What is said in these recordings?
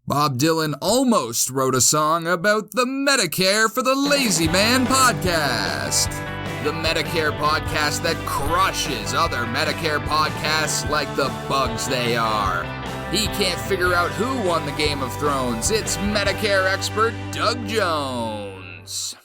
Bob Dylan almost wrote a song about the Medicare for the Lazy Man podcast. The Medicare podcast that crushes other Medicare podcasts like the bugs they are. He can't figure out who won the Game of Thrones. It's Medicare expert Doug Jones.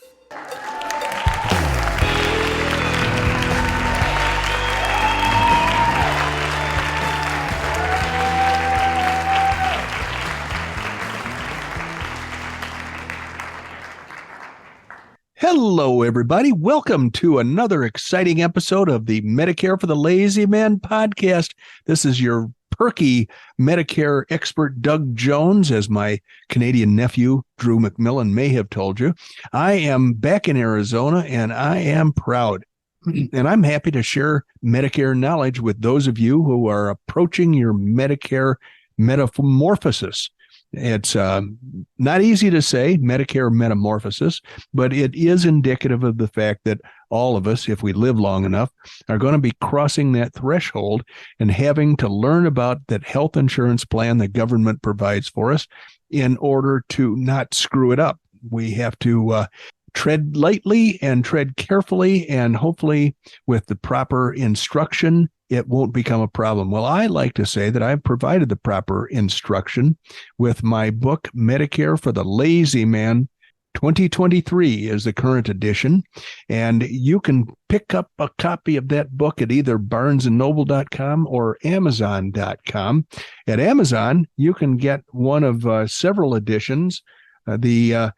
Hello, everybody. Welcome to another exciting episode of the Medicare for the Lazy Man podcast. This is your perky Medicare expert, Doug Jones, as my Canadian nephew, Drew McMillan, may have told you. I am back in Arizona, and I am proud. And I'm happy to share Medicare knowledge with those of you who are approaching your Medicare metamorphosis. It's not easy to say, Medicare metamorphosis, but it is indicative of the fact that all of us, if we live long enough, are going to be crossing that threshold and having to learn about that health insurance plan the government provides for us in order to not screw it up. We have to tread lightly and tread carefully, and hopefully with the proper instruction, it won't become a problem. Well, I like to say that I've provided the proper instruction with my book, Medicare for the Lazy Man. 2023 is the current edition, and you can pick up a copy of that book at either barnesandnoble.com or amazon.com. At Amazon, you can get one of several editions. The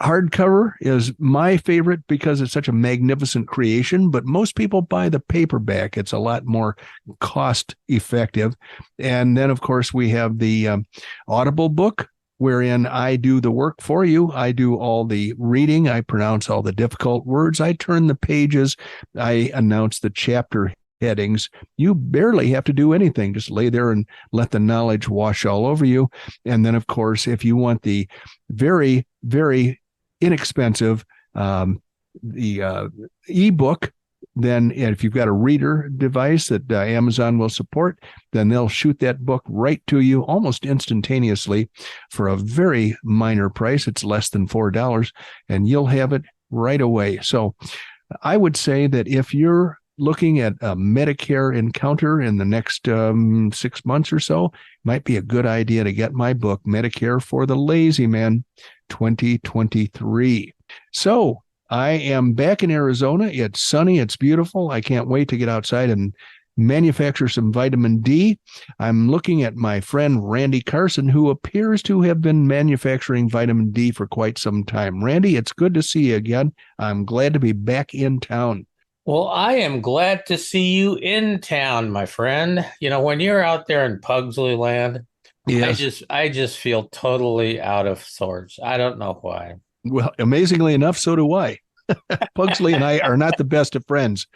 hardcover is my favorite because it's such a magnificent creation, but most people buy the paperback. It's a lot more cost effective. And then, of course, we have the Audible book, wherein I do the work for you. I do all the reading. I pronounce all the difficult words. I turn the pages. I announce the chapter headings. You barely have to do anything. Just lay there and let the knowledge wash all over you. And then, of course, if you want the very, very inexpensive the ebook, then if you've got a reader device that Amazon will support, then they'll shoot that book right to you almost instantaneously for a very minor price. It's less than $4, and you'll have it right away. So I would say that if you're looking at a Medicare encounter in the next 6 months or so, might be a good idea to get my book, Medicare for the Lazy Man 2023. So I am back in Arizona. It's sunny. It's beautiful. I can't wait to get outside and manufacture some vitamin D. I'm looking at my friend Randy Carson, who appears to have been manufacturing vitamin D for quite some time. Randy, it's good to see you again. I'm glad to be back in town. Well, I am glad to see you in town, my friend. You know, when you're out there in Pugsley land, yes. I just feel totally out of sorts. I don't know why. Well, amazingly enough, so do I. Pugsley and I are not the best of friends.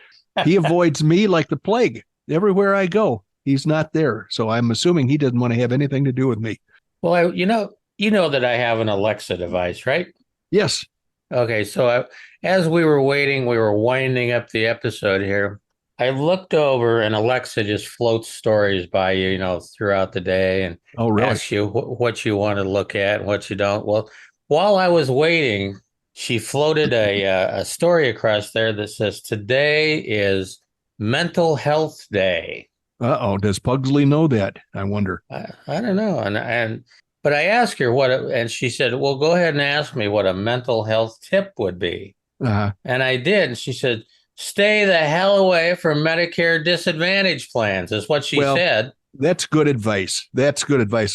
He avoids me like the plague. Everywhere I go, he's not there. So I'm assuming he doesn't want to have anything to do with me. Well, you know that I have an Alexa device, right? Yes. Okay, so as we were waiting, we were winding up the episode here. I looked over, and Alexa just floats stories by you, throughout the day, and asks you what you want to look at and what you don't. Well, while I was waiting, she floated a story across there that says today is Mental Health Day. Uh-oh, does Pugsley know that? I wonder. I don't know, but I asked her and she said, well, go ahead and ask me what a mental health tip would be. Uh-huh. And I did. And she said, stay the hell away from Medicare disadvantage plans, is what she said. That's good advice.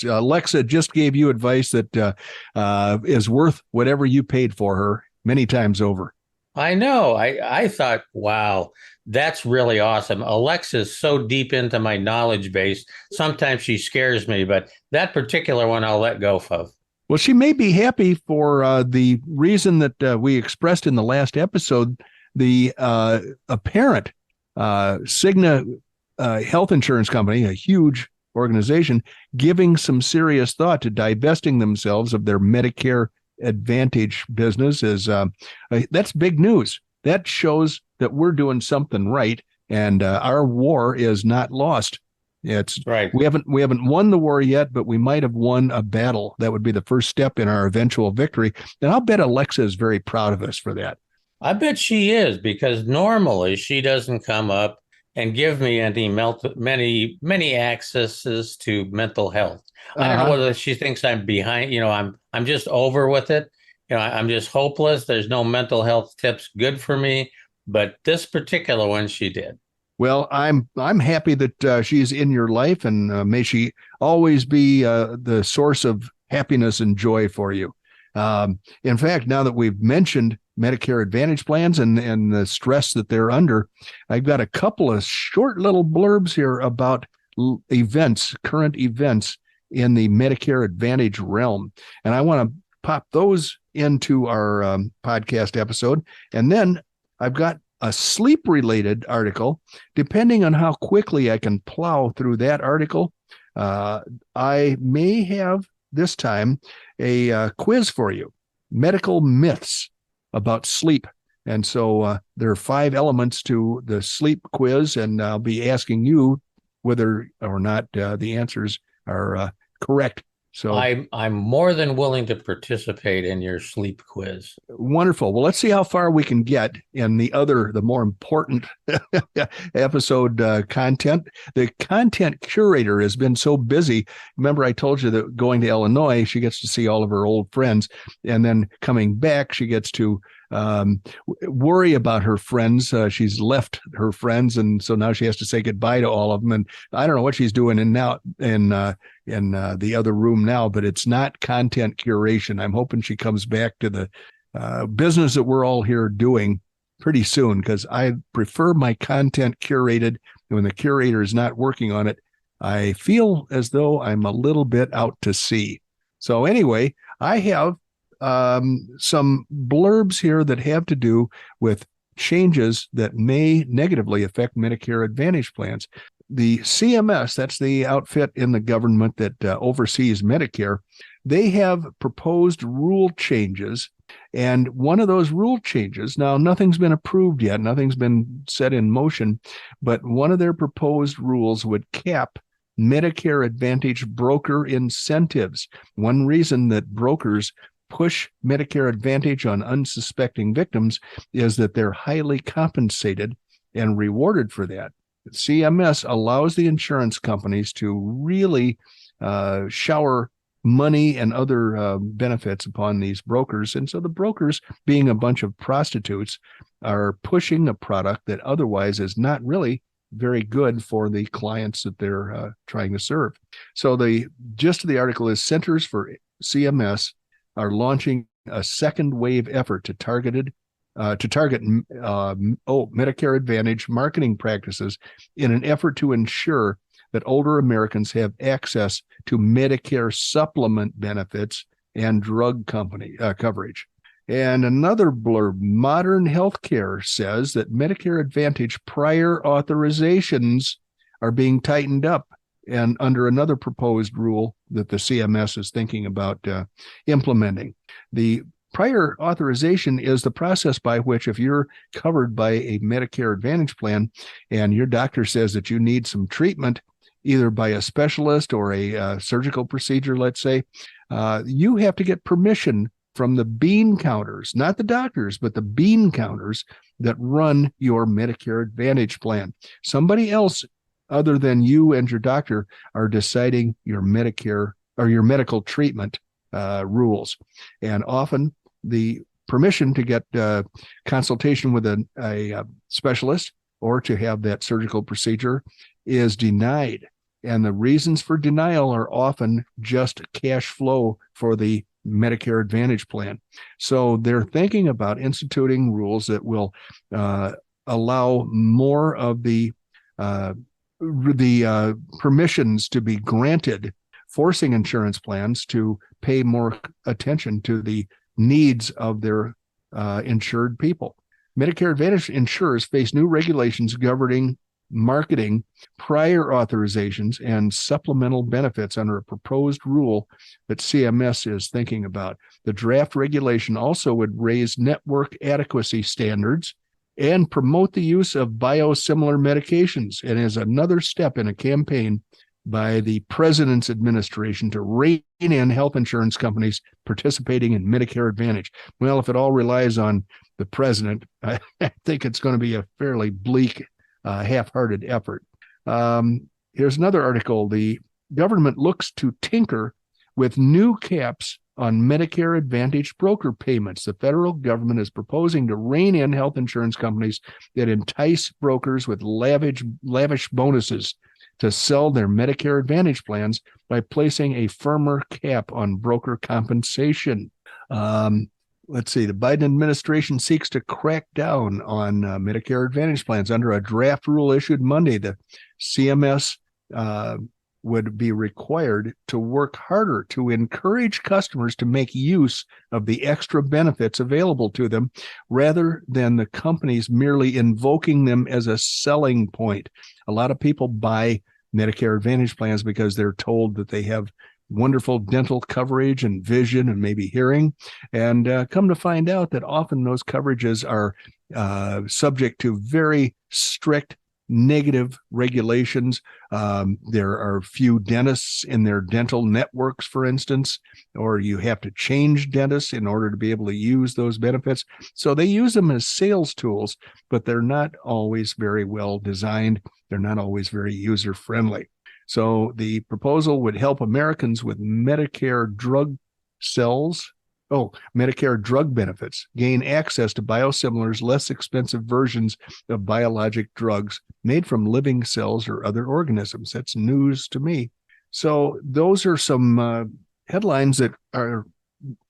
Alexa just gave you advice that is worth whatever you paid for her many times over. I know. I thought, wow, that's really awesome. Alexa's so deep into my knowledge base. Sometimes she scares me, but that particular one I'll let go of. Well, she may be happy for the reason that we expressed in the last episode. The apparent Cigna health insurance company, a huge organization, giving some serious thought to divesting themselves of their Medicare Advantage business is that's big news. That shows that we're doing something right, and our war is not lost. It's right. We haven't won the war yet, but we might have won a battle. That would be the first step in our eventual victory. And I'll bet Alexa is very proud of us for that. I bet she is, because normally she doesn't come up and give me many accesses to mental health. I don't know whether she thinks I'm behind, I'm just over with it. I'm just hopeless. There's no mental health tips good for me, but this particular one she did. Well, I'm happy that she's in your life, and may she always be the source of happiness and joy for you. In fact, now that we've mentioned Medicare Advantage plans and the stress that they're under, I've got a couple of short little blurbs here about current events in the Medicare Advantage realm. And I want to pop those into our podcast episode. And then I've got a sleep-related article. Depending on how quickly I can plow through that article, I may have this time a quiz for you, medical myths about sleep. And so there are 5 elements to the sleep quiz, and I'll be asking you whether or not the answers are correct. So I'm more than willing to participate in your sleep quiz. Wonderful. Well, let's see how far we can get in the more important episode content. The content curator has been so busy. Remember, I told you that going to Illinois, she gets to see all of her old friends, and then coming back, she gets to worry about her friends. She's left her friends, and so now she has to say goodbye to all of them. And I don't know what she's doing in the other room now, but it's not content curation. I'm hoping she comes back to the business that we're all here doing pretty soon, because I prefer my content curated. When the curator is not working on it, I feel as though I'm a little bit out to sea. So anyway, I have some blurbs here that have to do with changes that may negatively affect Medicare Advantage plans. The CMS, that's the outfit in the government that oversees Medicare, they have proposed rule changes. And one of those rule changes, now nothing's been approved yet, nothing's been set in motion, but one of their proposed rules would cap Medicare Advantage broker incentives. One reason that brokers push Medicare Advantage on unsuspecting victims is that they're highly compensated and rewarded for that. CMS allows the insurance companies to really shower money and other benefits upon these brokers. And so the brokers, being a bunch of prostitutes, are pushing a product that otherwise is not really very good for the clients that they're trying to serve. So the gist of the article is Centers for CMS are launching a second wave effort to target Medicare Advantage marketing practices in an effort to ensure that older Americans have access to Medicare supplement benefits and drug coverage. And another blurb, Modern Healthcare says that Medicare Advantage prior authorizations are being tightened up, and under another proposed rule that the CMS is thinking about implementing. The prior authorization is the process by which, if you're covered by a Medicare Advantage plan and your doctor says that you need some treatment, either by a specialist or a surgical procedure, let's say, you have to get permission from the bean counters, not the doctors, but the bean counters that run your Medicare Advantage plan. Somebody else other than you and your doctor are deciding your Medicare or your medical treatment rules. And often the permission to get consultation with a specialist or to have that surgical procedure is denied. And the reasons for denial are often just cash flow for the Medicare Advantage plan. So they're thinking about instituting rules that will allow more of the permissions to be granted, forcing insurance plans to pay more attention to the needs of their insured people. Medicare Advantage insurers face new regulations governing marketing prior authorizations and supplemental benefits under a proposed rule that CMS is thinking about. The draft regulation also would raise network adequacy standards and promote the use of biosimilar medications, and is another step in a campaign by the president's administration to rein in health insurance companies participating in Medicare Advantage. Well, if it all relies on the president, I think it's going to be a fairly bleak, half-hearted effort. Here's another article. The government looks to tinker with new caps on Medicare Advantage broker payments. The federal government is proposing to rein in health insurance companies that entice brokers with lavish bonuses to sell their Medicare Advantage plans by placing a firmer cap on broker compensation. Let's see. The Biden administration seeks to crack down on Medicare Advantage plans. Under a draft rule issued Monday, the CMS would be required to work harder to encourage customers to make use of the extra benefits available to them rather than the companies merely invoking them as a selling point. A lot of people buy Medicare Advantage plans because they're told that they have wonderful dental coverage and vision and maybe hearing, and come to find out that often those coverages are subject to very strict negative regulations. There are few dentists in their dental networks, for instance, or you have to change dentists in order to be able to use those benefits. So they use them as sales tools, but they're not always very well designed. They're not always very user-friendly. So the proposal would help Americans with Medicare drug benefits gain access to biosimilars, less expensive versions of biologic drugs made from living cells or other organisms. That's news to me. So those are some headlines that are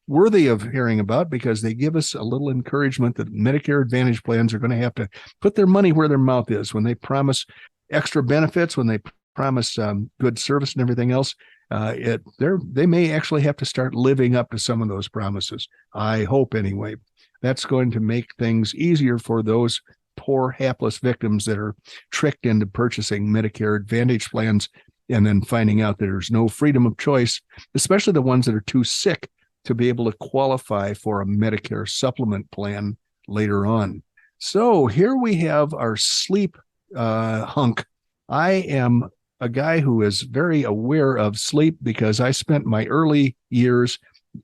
worthy of hearing about because they give us a little encouragement that Medicare Advantage plans are going to have to put their money where their mouth is. When they promise extra benefits, when they promise good service and everything else, they may actually have to start living up to some of those promises. I hope anyway. That's going to make things easier for those poor, hapless victims that are tricked into purchasing Medicare Advantage plans and then finding out that there's no freedom of choice, especially the ones that are too sick to be able to qualify for a Medicare supplement plan later on. So here we have our sleep hunk. I am a guy who is very aware of sleep because I spent my early years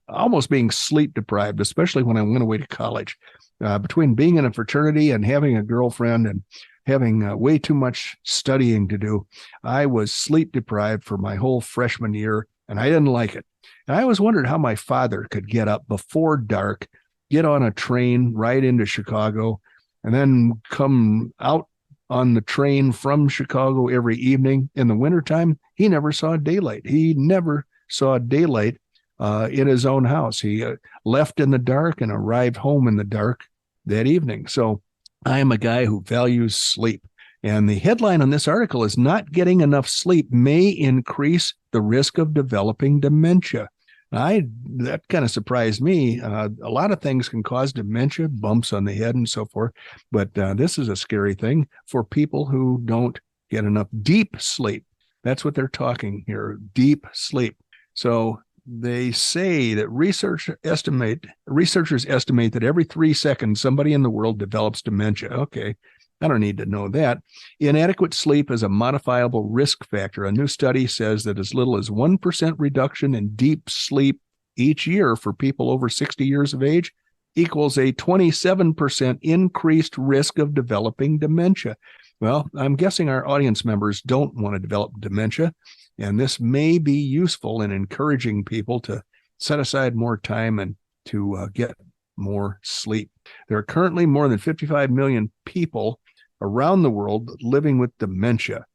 almost being sleep deprived, especially when I went away to college. Between being in a fraternity and having a girlfriend and having way too much studying to do, I was sleep deprived for my whole freshman year, and I didn't like it. And I always wondered how my father could get up before dark, get on a train, ride into Chicago, and then come out on the train from Chicago every evening. In the wintertime, he never saw daylight. He never saw daylight in his own house. He left in the dark and arrived home in the dark that evening. So I am a guy who values sleep. And the headline on this article is "Not Getting Enough Sleep May Increase the Risk of Developing Dementia." That kind of surprised me. A lot of things can cause dementia, bumps on the head and so forth. But this is a scary thing for people who don't get enough deep sleep. That's what they're talking here, deep sleep. So they say that researchers estimate that every 3 seconds, somebody in the world develops dementia. Okay. I don't need to know that. Inadequate sleep is a modifiable risk factor. A new study says that as little as 1% reduction in deep sleep each year for people over 60 years of age equals a 27% increased risk of developing dementia. Well, I'm guessing our audience members don't want to develop dementia, and this may be useful in encouraging people to set aside more time and to get more sleep. There are currently more than 55 million people around the world living with dementia.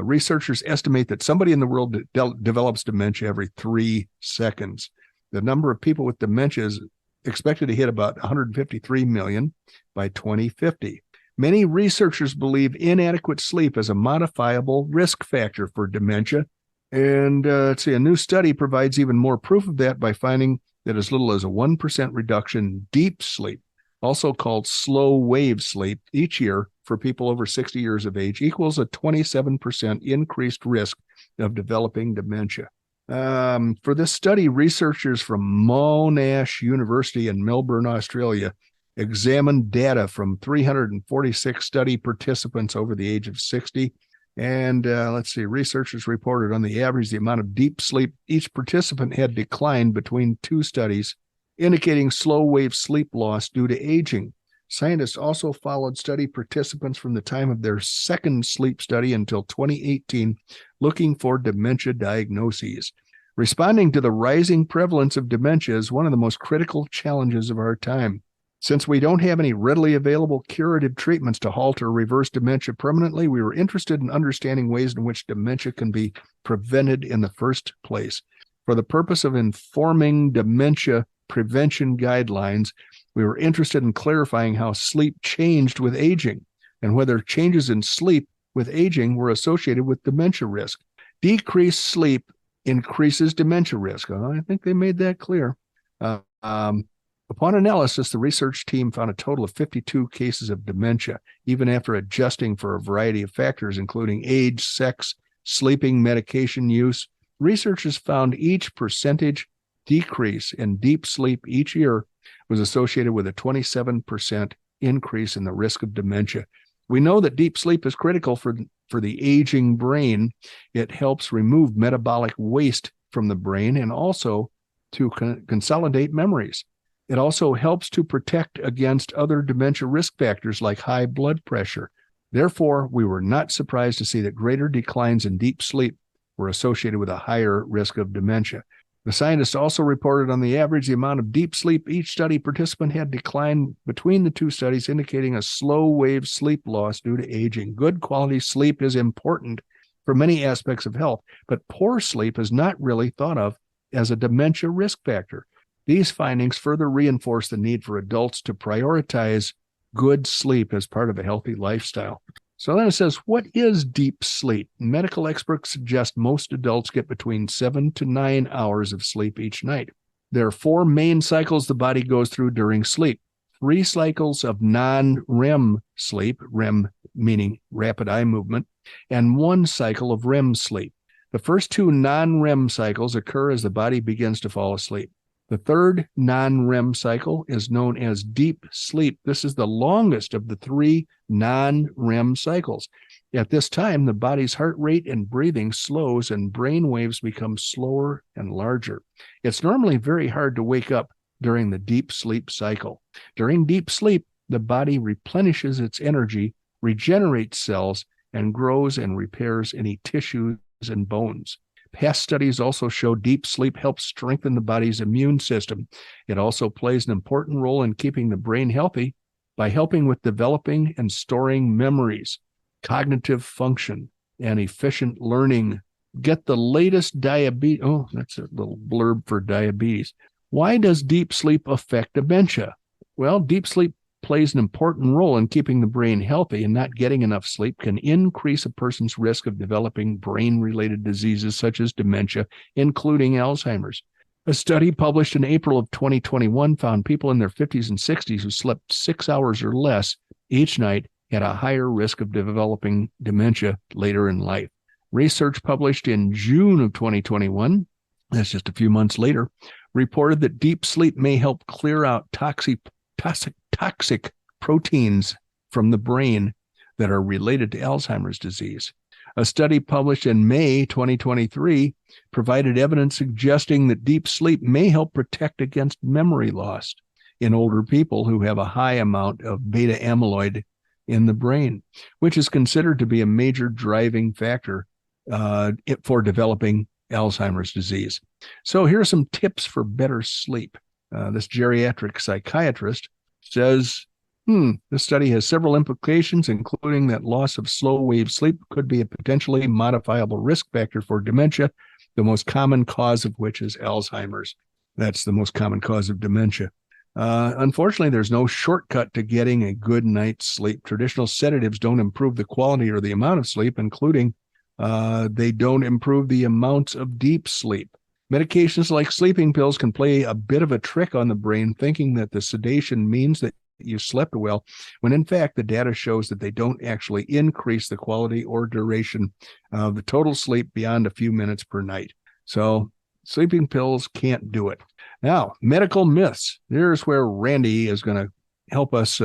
Researchers estimate that somebody in the world develops dementia every 3 seconds. The number of people with dementia is expected to hit about 153 million by 2050. Many researchers believe inadequate sleep is a modifiable risk factor for dementia. And let's see, a new study provides even more proof of that by finding that as little as a 1% reduction in deep sleep, also called slow wave sleep, each year for people over 60 years of age equals a 27% increased risk of developing dementia. For this study, researchers from Monash University in Melbourne, Australia, examined data from 346 study participants over the age of 60. And let's see, researchers reported on the average, the amount of deep sleep each participant had declined between two studies, indicating slow wave sleep loss due to aging. Scientists also followed study participants from the time of their second sleep study until 2018, looking for dementia diagnoses. Responding to the rising prevalence of dementia is one of the most critical challenges of our time. Since we don't have any readily available curative treatments to halt or reverse dementia permanently, we were interested in understanding ways in which dementia can be prevented in the first place. For the purpose of informing dementia prevention guidelines, we were interested in clarifying how sleep changed with aging and whether changes in sleep with aging were associated with dementia risk. Decreased sleep increases dementia risk. I think they made that clear. Upon analysis, the research team found a total of 52 cases of dementia, even after adjusting for a variety of factors, including age, sex, sleeping, medication use. Researchers found each percentage decrease in deep sleep each year was associated with a 27% increase in the risk of dementia. We know that deep sleep is critical for the aging brain. It helps remove metabolic waste from the brain and also to consolidate memories. It also helps to protect against other dementia risk factors like high blood pressure. Therefore, we were not surprised to see that greater declines in deep sleep were associated with a higher risk of dementia. The scientists also reported on the average, the amount of deep sleep each study participant had declined between the two studies, indicating a slow wave sleep loss due to aging. Good quality sleep is important for many aspects of health, but poor sleep is not really thought of as a dementia risk factor. These findings further reinforce the need for adults to prioritize good sleep as part of a healthy lifestyle. So then it says, what is deep sleep? Medical experts suggest most adults get between 7 to 9 hours of sleep each night. There are 4 main cycles the body goes through during sleep. 3 cycles of non-REM sleep, REM meaning rapid eye movement, and 1 cycle of REM sleep. The first 2 non-REM cycles occur as the body begins to fall asleep. The third non-REM cycle is known as deep sleep. This is the longest of the 3 non-REM cycles. At this time, the body's heart rate and breathing slows and brain waves become slower and larger. It's normally very hard to wake up during the deep sleep cycle. During deep sleep, the body replenishes its energy, regenerates cells, and grows and repairs any tissues and bones. Past studies also show deep sleep helps strengthen the body's immune system. It also plays an important role in keeping the brain healthy by helping with developing and storing memories, cognitive function, and efficient learning. Get the latest diabetes. Oh, that's a little blurb for diabetes. Why does deep sleep affect dementia? Well, deep sleep plays an important role in keeping the brain healthy, and not getting enough sleep can increase a person's risk of developing brain-related diseases such as dementia, including Alzheimer's. A study published in April of 2021 found people in their 50s and 60s who slept 6 hours or less each night had a higher risk of developing dementia later in life. Research published in June of 2021, that's just a few months later, reported that deep sleep may help clear out toxic proteins from the brain that are related to Alzheimer's disease. A study published in May 2023 provided evidence suggesting that deep sleep may help protect against memory loss in older people who have a high amount of beta amyloid in the brain, which is considered to be a major driving factor for developing Alzheimer's disease. So here are some tips for better sleep. This geriatric psychiatrist says, this study has several implications, including that loss of slow wave sleep could be a potentially modifiable risk factor for dementia, the most common cause of which is Alzheimer's. That's the most common cause of dementia. Unfortunately, there's no shortcut to getting a good night's sleep. Traditional sedatives don't improve the quality or the amount of sleep, including they don't improve the amounts of deep sleep. Medications like sleeping pills can play a bit of a trick on the brain, thinking that the sedation means that you slept well, when in fact the data shows that they don't actually increase the quality or duration of the total sleep beyond a few minutes per night. So sleeping pills can't do it. Now, medical myths. Here's where Randy is going to help us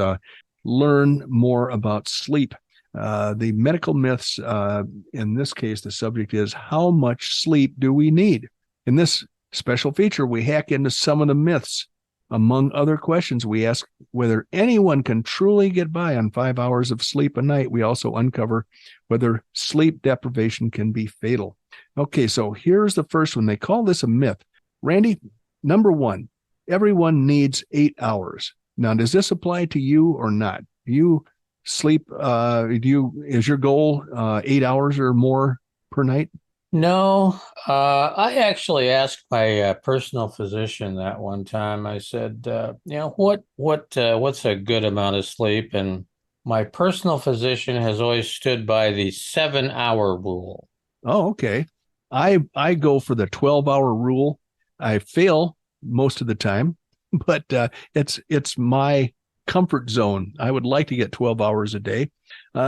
learn more about sleep. The medical myths, in this case, the subject is how much sleep do we need? In this special feature, we hack into some of the myths. Among other questions, we ask whether anyone can truly get by on 5 hours of sleep a night. We also uncover whether sleep deprivation can be fatal. Okay, so here's the first one. They call this a myth. Randy, number one, everyone needs 8 hours. Now, does this apply to you or not? Do you sleep? Is your goal 8 hours or more per night? No, I actually asked my personal physician that one time. I said, what's a good amount of sleep? And my personal physician has always stood by the 7-hour rule. Oh, okay. I go for the 12-hour rule. I fail most of the time, but it's my comfort zone. I would like to get 12 hours a day.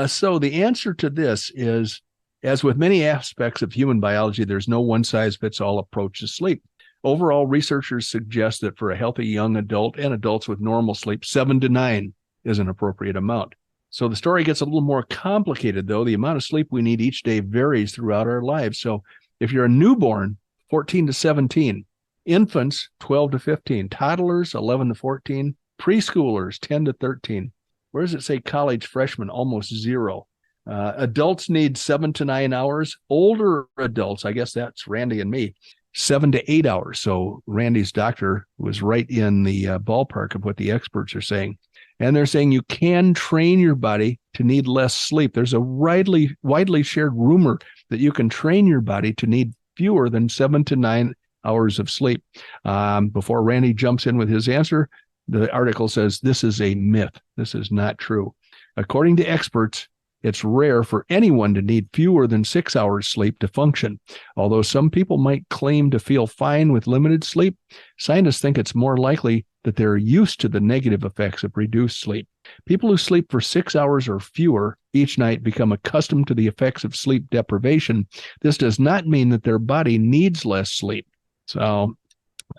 So the answer to this is, as with many aspects of human biology, there's no one-size-fits-all approach to sleep. Overall, researchers suggest that for a healthy young adult and adults with normal sleep, 7 to 9 is an appropriate amount. So the story gets a little more complicated, though. The amount of sleep we need each day varies throughout our lives. So if you're a newborn, 14 to 17, infants, 12 to 15, toddlers, 11 to 14, preschoolers, 10 to 13. Where does it say college freshmen? Almost 0. Adults need 7 to 9 hours. Older adults, I guess that's Randy and me, 7 to 8 hours. So Randy's doctor was right in the ballpark of what the experts are saying. And they're saying you can train your body to need less sleep. There's a widely shared rumor that you can train your body to need fewer than 7 to 9 hours of sleep. Before Randy jumps in with his answer, the article says this is a myth. This is not true. According to experts, it's rare for anyone to need fewer than 6 hours sleep to function. Although some people might claim to feel fine with limited sleep, scientists think it's more likely that they're used to the negative effects of reduced sleep. People who sleep for 6 hours or fewer each night become accustomed to the effects of sleep deprivation. This does not mean that their body needs less sleep. So,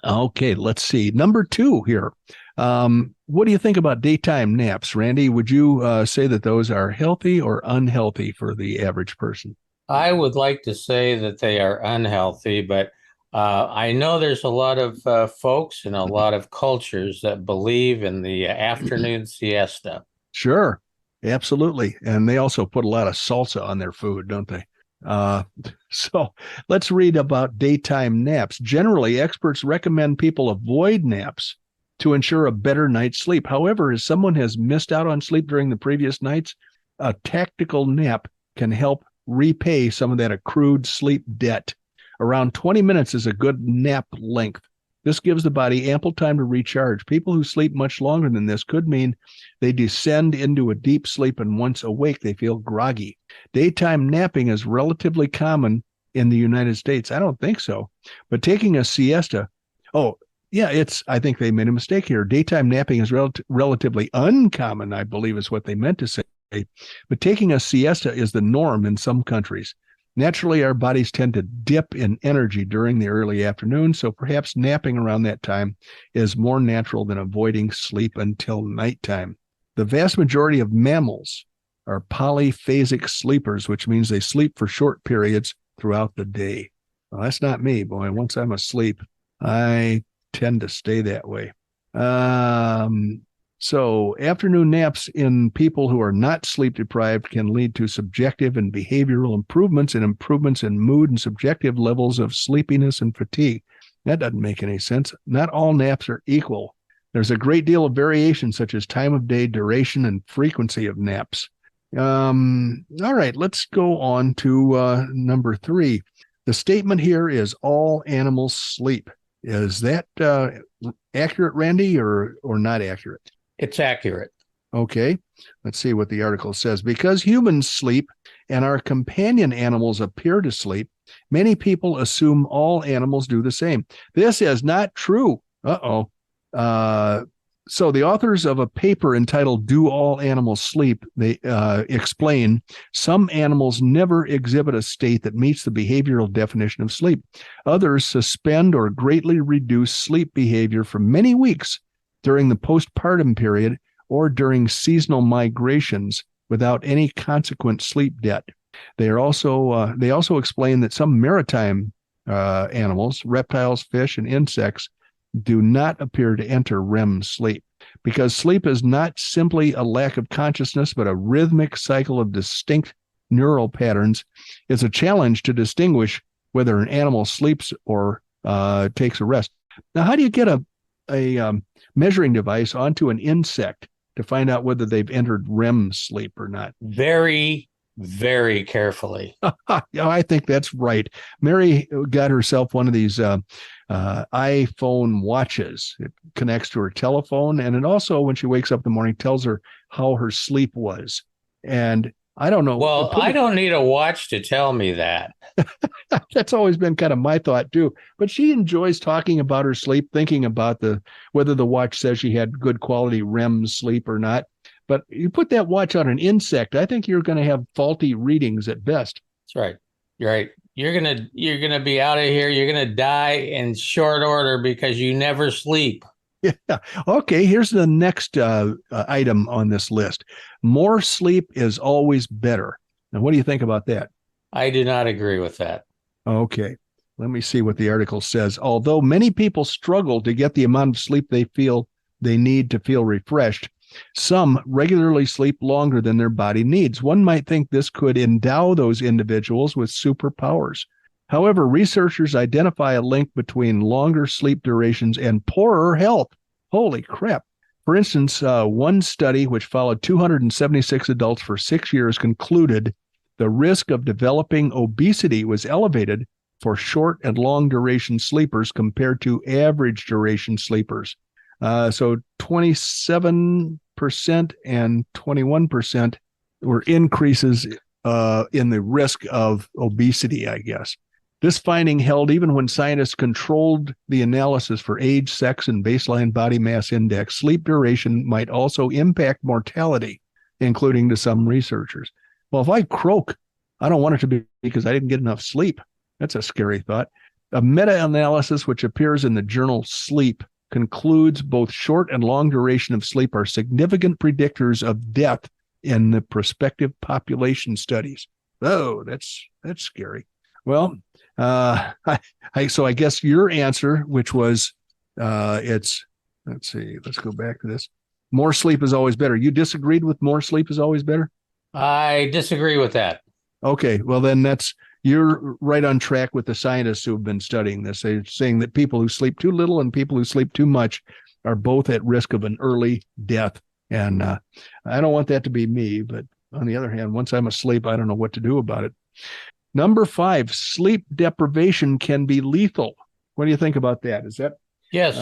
okay, let's see. Number 2 here. What do you think about daytime naps, Randy? Would you say that those are healthy or unhealthy for the average person? I would like to say that they are unhealthy, but I know there's a lot of folks and a lot of cultures that believe in the afternoon siesta. Sure, absolutely. And they also put a lot of salsa on their food, don't they? So let's read about daytime naps. Generally, experts recommend people avoid naps to ensure a better night's sleep. However, if someone has missed out on sleep during the previous nights, a tactical nap can help repay some of that accrued sleep debt. Around 20 minutes is a good nap length. This gives the body ample time to recharge. People who sleep much longer than this could mean they descend into a deep sleep, and once awake, they feel groggy. Daytime napping is relatively common in the United States. I don't think so. But taking a siesta, I think they made a mistake here. Daytime napping is relatively uncommon, I believe is what they meant to say. But taking a siesta is the norm in some countries. Naturally, our bodies tend to dip in energy during the early afternoon, so perhaps napping around that time is more natural than avoiding sleep until nighttime. The vast majority of mammals are polyphasic sleepers, which means they sleep for short periods throughout the day. Well, that's not me, boy. Once I'm asleep, I tend to stay that way. So afternoon naps in people who are not sleep deprived can lead to subjective and behavioral improvements and improvements in mood and subjective levels of sleepiness and fatigue. That doesn't make any sense. Not all naps are equal. There's a great deal of variation, such as time of day, duration, and frequency of naps. All right, let's go on to number 3. The statement here is all animals sleep. Is that accurate, Randy, or not accurate? It's accurate. Okay, let's see what the article says. Because humans sleep and our companion animals appear to sleep, many people assume all animals do the same. This is not true. So the authors of a paper entitled Do All Animals Sleep, they explain some animals never exhibit a state that meets the behavioral definition of sleep. Others suspend or greatly reduce sleep behavior for many weeks during the postpartum period or during seasonal migrations without any consequent sleep debt. They also explain that some maritime animals, reptiles, fish, and insects do not appear to enter REM sleep because sleep is not simply a lack of consciousness, but a rhythmic cycle of distinct neural patterns. It's a challenge to distinguish whether an animal sleeps or takes a rest. Now, how do you get a measuring device onto an insect to find out whether they've entered REM sleep or not? Very, very carefully. Yeah, I think that's right. Mary got herself one of these iPhone watches. It connects to her telephone, and it also, when she wakes up in the morning, tells her how her sleep was. And I don't know. Well, I don't need a watch to tell me that. That's always been kind of my thought too. But she enjoys talking about her sleep, thinking about whether the watch says she had good quality REM sleep or not. But you put that watch on an insect, I think you're going to have faulty readings at best. That's right. You're right. You're gonna be out of here. You're gonna die in short order because you never sleep. Yeah. Okay. Here's the next item on this list. More sleep is always better. Now, what do you think about that? I do not agree with that. Okay. Let me see what the article says. Although many people struggle to get the amount of sleep they feel they need to feel refreshed, some regularly sleep longer than their body needs. One might think this could endow those individuals with superpowers. However, researchers identify a link between longer sleep durations and poorer health. Holy crap. For instance, one study which followed 276 adults for 6 years concluded the risk of developing obesity was elevated for short and long duration sleepers compared to average duration sleepers. So 27% and 21% were increases in the risk of obesity, I guess. This finding held even when scientists controlled the analysis for age, sex, and baseline body mass index. Sleep duration might also impact mortality, including to some researchers. Well, if I croak, I don't want it to be because I didn't get enough sleep. That's a scary thought. A meta-analysis which appears in the journal Sleep concludes both short and long duration of sleep are significant predictors of death in the prospective population studies. Oh, that's scary. Well, so I guess your answer, which was, let's see, let's go back to this. More sleep is always better. You disagreed with more sleep is always better? I disagree with that. Okay, well then you're right on track with the scientists who have been studying this. They're saying that people who sleep too little and people who sleep too much are both at risk of an early death. And I don't want that to be me, but on the other hand, once I'm asleep, I don't know what to do about it. Number 5, sleep deprivation can be lethal. What do you think about that? Is that? Yes.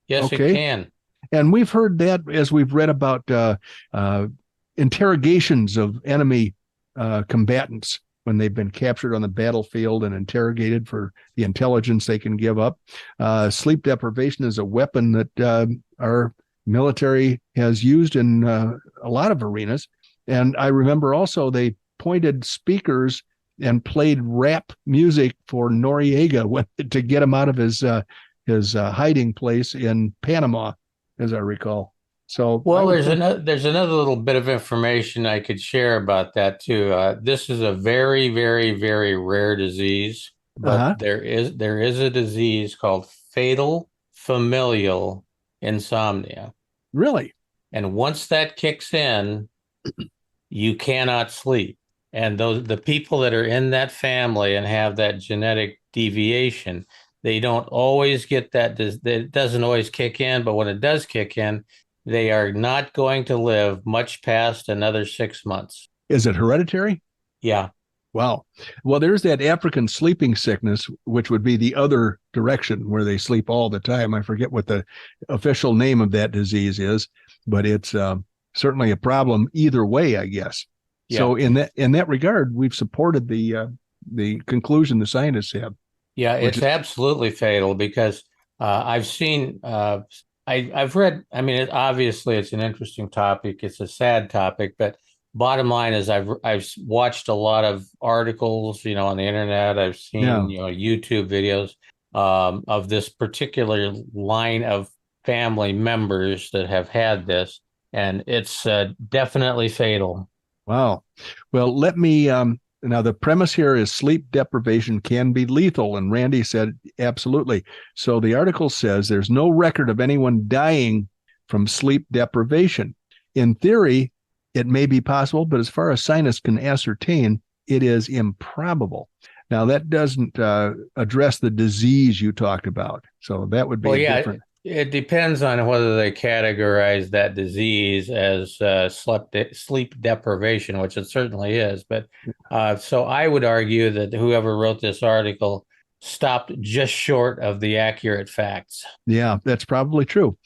Yes, okay. It can. And we've heard that as we've read about interrogations of enemy combatants when they've been captured on the battlefield and interrogated for the intelligence they can give up. Sleep deprivation is a weapon that our military has used in a lot of arenas. And I remember also they pointed speakers and played rap music for Noriega to get him out of his hiding place in Panama, as I recall. So, well, there's another little bit of information I could share about that too. This is a very, very, very rare disease, but there is a disease called fatal familial insomnia. Really? And once that kicks in, you cannot sleep. And the people that are in that family and have that genetic deviation, they don't always get that. It doesn't always kick in, but when it does kick in, they are not going to live much past another 6 months. Is it hereditary? Yeah. Wow. Well, there's that African sleeping sickness, which would be the other direction where they sleep all the time. I forget what the official name of that disease is, but it's certainly a problem either way, I guess. Yeah. So in that regard, we've supported the conclusion the scientists have. Yeah, it's absolutely fatal because I've seen, I've read, I mean, obviously it's an interesting topic. It's a sad topic, but bottom line is I've watched a lot of articles, on the internet. I've seen, YouTube videos of this particular line of family members that have had this, and it's definitely fatal. Wow. Well, let me now the premise here is sleep deprivation can be lethal, and Randy said absolutely. So the article says there's no record of anyone dying from sleep deprivation. In theory, it may be possible, but as far as scientists can ascertain, it is improbable. Now that doesn't address the disease you talked about. So that would be different. It depends on whether they categorize that disease as sleep deprivation, which it certainly is. But so I would argue that whoever wrote this article stopped just short of the accurate facts. Yeah, that's probably true.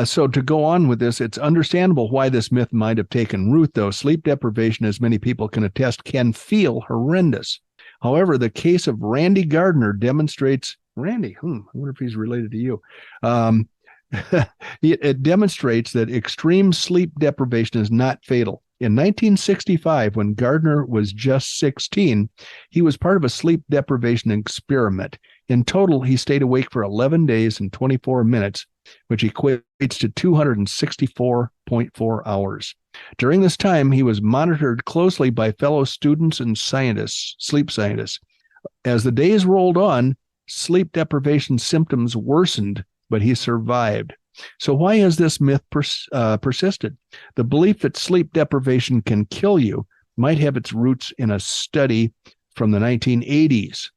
So to go on with this, it's understandable why this myth might have taken root, though. Sleep deprivation, as many people can attest, can feel horrendous. However, the case of Randy Gardner demonstrates Randy, I wonder if he's related to you. It demonstrates that extreme sleep deprivation is not fatal. In 1965, when Gardner was just 16, he was part of a sleep deprivation experiment. In total, he stayed awake for 11 days and 24 minutes, which equates to 264.4 hours. During this time, he was monitored closely by fellow students and scientists, sleep scientists. As the days rolled on, sleep deprivation symptoms worsened, but he survived. So why has this myth persisted? The belief that sleep deprivation can kill you might have its roots in a study from the 1980s.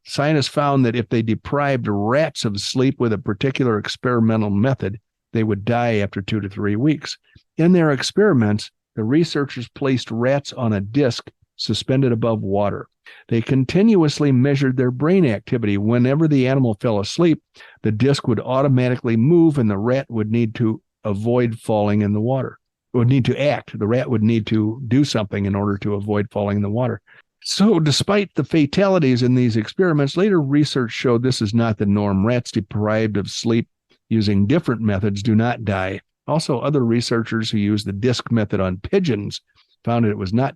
Scientists found that if they deprived rats of sleep with a particular experimental method, they would die after 2 to 3 weeks. In their experiments, the researchers placed rats on a disc suspended above water. They continuously measured their brain activity. Whenever the animal fell asleep, the disc would automatically move and the rat would need to avoid falling in the water. It would need to act. The rat would need to do something in order to avoid falling in the water. So despite the fatalities in these experiments, later research showed this is not the norm. Rats deprived of sleep using different methods do not die. Also, other researchers who used the disc method on pigeons found it was not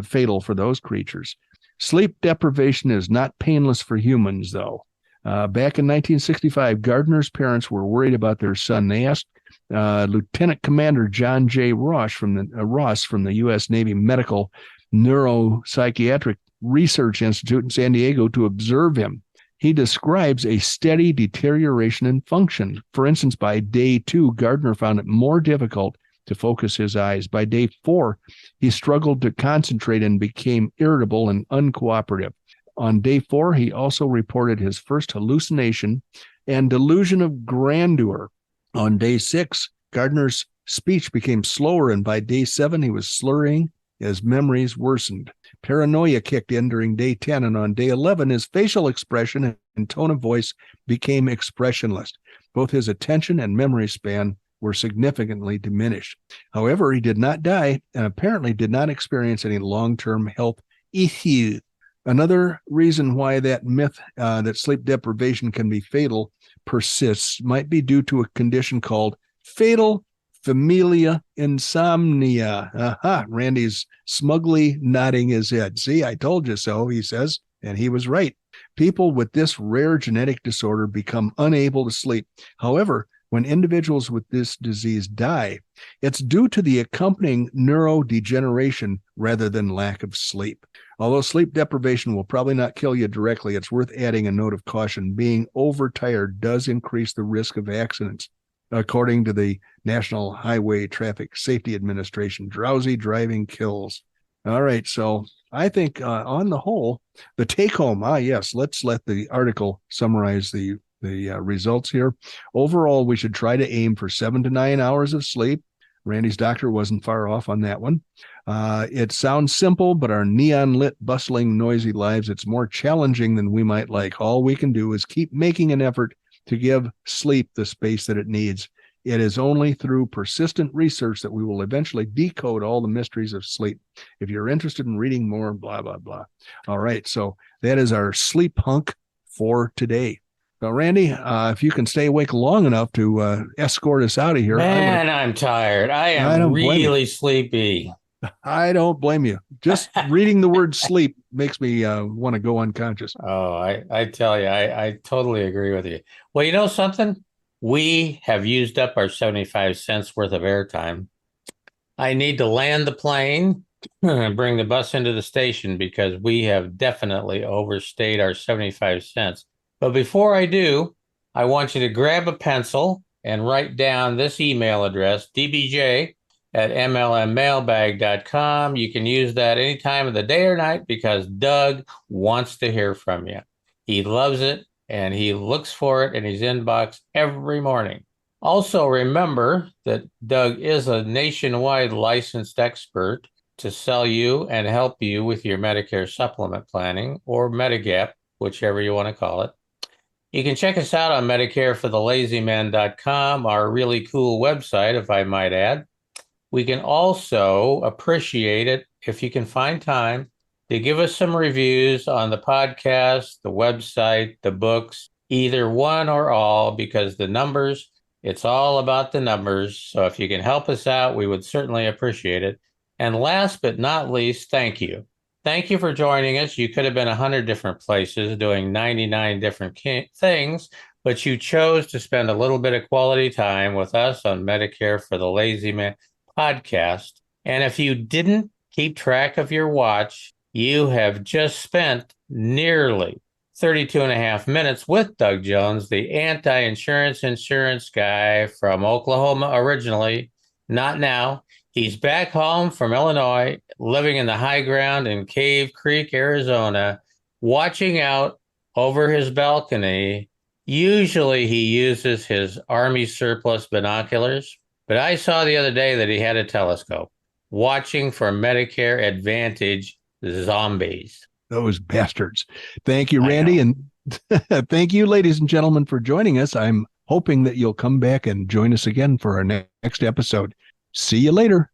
fatal for those creatures. Sleep deprivation is not painless for humans, though. Back in 1965, Gardner's parents were worried about their son. They asked Lieutenant Commander John J. Ross from the U.S. Navy Medical Neuropsychiatric Research Institute in San Diego to observe him. He describes a steady deterioration in function. For instance, by day 2, Gardner found it more difficult to focus his eyes. By day 4, he struggled to concentrate and became irritable and uncooperative. On day 4, he also reported his first hallucination and delusion of grandeur. On day 6, Gardner's speech became slower, and by day 7, he was slurring as memories worsened. Paranoia kicked in during day 10, and on day 11, his facial expression and tone of voice became expressionless. Both his attention and memory span were significantly diminished. However, he did not die and apparently did not experience any long-term health issues. Another reason why that myth that sleep deprivation can be fatal persists might be due to a condition called fatal familial insomnia. Aha, Randy's smugly nodding his head. See, I told you so, he says, and he was right. People with this rare genetic disorder become unable to sleep. However, when individuals with this disease die, it's due to the accompanying neurodegeneration rather than lack of sleep. Although sleep deprivation will probably not kill you directly, it's worth adding a note of caution. Being overtired does increase the risk of accidents. According to the National Highway Traffic Safety Administration, drowsy driving kills. All right, so I think on the whole, the take home, yes, let's let the article summarize the results here. Overall, we should try to aim for 7 to 9 hours of sleep. Randy's doctor wasn't far off on that one. It sounds simple, but our neon-lit, bustling, noisy lives, it's more challenging than we might like. All we can do is keep making an effort to give sleep the space that it needs. It is only through persistent research that we will eventually decode all the mysteries of sleep. If you're interested in reading more, blah, blah, blah. All right, so that is our sleep hunk for today. So, Randy, if you can stay awake long enough to escort us out of here. Man, I'm tired. I am really sleepy. I don't blame you. Just reading the word sleep makes me want to go unconscious. Oh, I tell you, I totally agree with you. Well, you know something? We have used up our 75 cents worth of airtime. I need to land the plane and bring the bus into the station because we have definitely overstayed our 75 cents. But before I do, I want you to grab a pencil and write down this email address, dbj@mlmmailbag.com. You can use that any time of the day or night because Doug wants to hear from you. He loves it and he looks for it in his inbox every morning. Also, remember that Doug is a nationwide licensed expert to sell you and help you with your Medicare supplement planning or Medigap, whichever you want to call it. You can check us out on medicareforthelazyman.com, our really cool website, if I might add. We can also appreciate it if you can find time to give us some reviews on the podcast, the website, the books, either one or all, because the numbers, it's all about the numbers. So if you can help us out, we would certainly appreciate it. And last but not least, thank you. Thank you for joining us. You could have been 100 different places doing 99 different things, but you chose to spend a little bit of quality time with us on Medicare for the Lazy Man podcast. And if you didn't keep track of your watch, you have just spent nearly 32 and a half minutes with Doug Jones, the anti-insurance insurance guy from Oklahoma originally, not now. He's back home from Illinois, living in the high ground in Cave Creek, Arizona, watching out over his balcony. Usually he uses his Army surplus binoculars, but I saw the other day that he had a telescope, watching for Medicare Advantage zombies. Those bastards. Thank you, Randy. And thank you, ladies and gentlemen, for joining us. I'm hoping that you'll come back and join us again for our next episode. See you later.